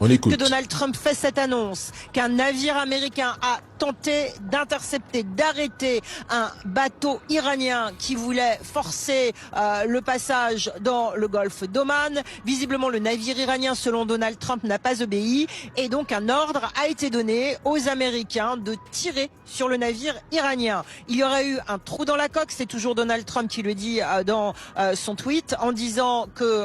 On que écoute. Donald Trump fait cette annonce, qu'un navire américain a tenté d'intercepter, d'arrêter un bateau iranien qui voulait forcer le passage dans le golfe d'Oman. Visiblement, le navire iranien, selon Donald Trump, n'a pas obéi et donc un ordre a été donné aux Américains de tirer sur le navire iranien. Il y aurait eu un trou dans la coque, c'est toujours Donald Trump qui le dit dans son tweet, en disant que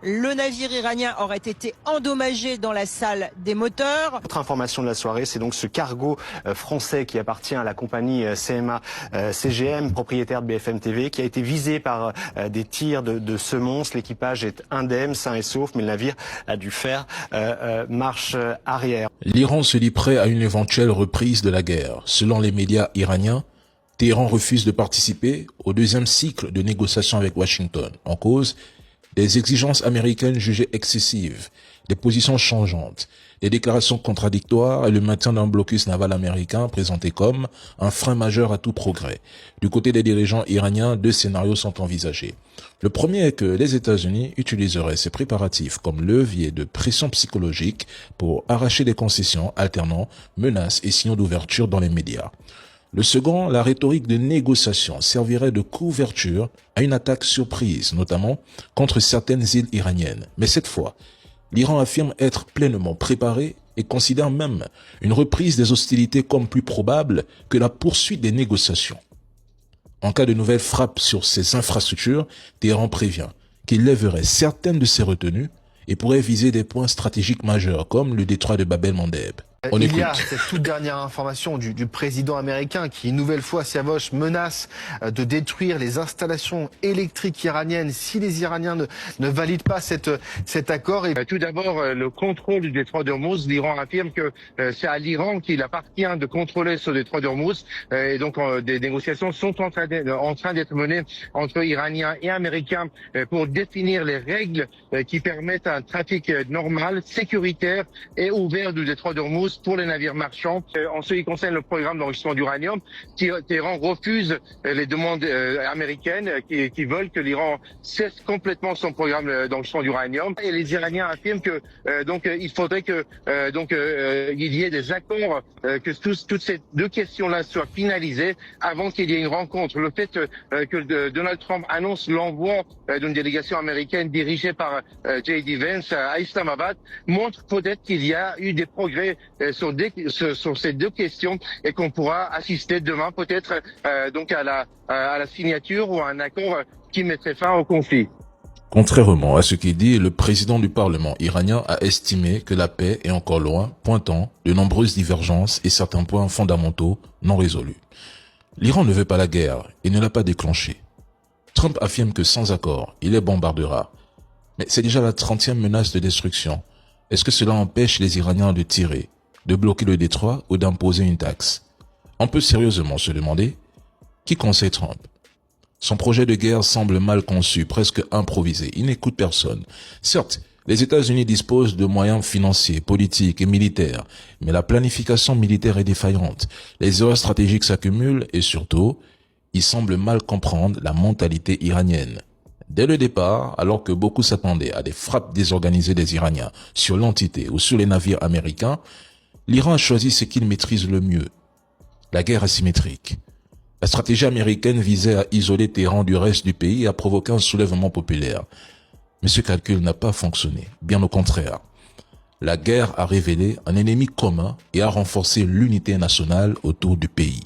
le navire iranien aurait été endommagé dans la salle des moteurs. Autre information de la soirée, c'est donc ce cargo français qui appartient à la compagnie CMA CGM, propriétaire de BFM TV, qui a été visé par des tirs de semonces. L'équipage est indemne, sain et sauf, mais le navire a dû faire marche arrière. L'Iran se dit prêt à une éventuelle reprise de la guerre. Selon les médias iraniens, Téhéran refuse de participer au deuxième cycle de négociations avec Washington. En cause, des exigences américaines jugées excessives, des positions changeantes, des déclarations contradictoires et le maintien d'un blocus naval américain présenté comme un frein majeur à tout progrès. Du côté des dirigeants iraniens, deux scénarios sont envisagés. Le premier est que les États-Unis utiliseraient ces préparatifs comme levier de pression psychologique pour arracher des concessions alternant menaces et signaux d'ouverture dans les médias. Le second, la rhétorique de négociation servirait de couverture à une attaque surprise, notamment contre certaines îles iraniennes. Mais cette fois, l'Iran affirme être pleinement préparé et considère même une reprise des hostilités comme plus probable que la poursuite des négociations. En cas de nouvelles frappes sur ces infrastructures, Téhéran prévient qu'il lèverait certaines de ses retenues et pourrait viser des points stratégiques majeurs comme le détroit de Bab el-Mandeb. On Il écoute. y a cette toute dernière information du président américain qui, une nouvelle fois, Siavosh, menace de détruire les installations électriques iraniennes si les Iraniens ne valident pas cet accord. Et... Tout d'abord, le contrôle du détroit d'Ormuz. L'Iran affirme que c'est à l'Iran qu'il appartient de contrôler ce détroit d'Ormuz. Et donc, des négociations sont en train d'être menées entre Iraniens et Américains pour définir les règles qui permettent un trafic normal, sécuritaire et ouvert du détroit d'Ormuz pour les navires marchands. En ce qui concerne le programme d'enrichissement d'uranium, Téhéran refuse les demandes américaines qui veulent que l'Iran cesse complètement son programme d'enrichissement d'uranium. Et les Iraniens affirment que il faudrait que il y ait des accords, que toutes ces deux questions-là soient finalisées avant qu'il y ait une rencontre. Le fait que Donald Trump annonce l'envoi d'une délégation américaine dirigée par J.D. Vance à Islamabad montre peut-être qu'il y a eu des progrès sur ces deux questions et qu'on pourra assister demain peut-être à la signature ou à un accord qui mettrait fin au conflit. Contrairement à ce qu'il dit, le président du Parlement iranien a estimé que la paix est encore loin, pointant de nombreuses divergences et certains points fondamentaux non résolus. L'Iran ne veut pas la guerre et ne l'a pas déclenchée. Trump affirme que sans accord, il les bombardera. Mais c'est déjà la 30e menace de destruction. Est-ce que cela empêche les Iraniens de tirer, de bloquer le détroit ou d'imposer une taxe? On peut sérieusement se demander qui conseille Trump. Son projet de guerre semble mal conçu, presque improvisé. Il n'écoute personne. Certes, les États-Unis disposent de moyens financiers, politiques et militaires, mais la planification militaire est défaillante. Les erreurs stratégiques s'accumulent et surtout, il semble mal comprendre la mentalité iranienne. Dès le départ, alors que beaucoup s'attendaient à des frappes désorganisées des Iraniens sur l'entité ou sur les navires américains, l'Iran a choisi ce qu'il maîtrise le mieux, la guerre asymétrique. La stratégie américaine visait à isoler Téhéran du reste du pays et à provoquer un soulèvement populaire. Mais ce calcul n'a pas fonctionné, bien au contraire. La guerre a révélé un ennemi commun et a renforcé l'unité nationale autour du pays.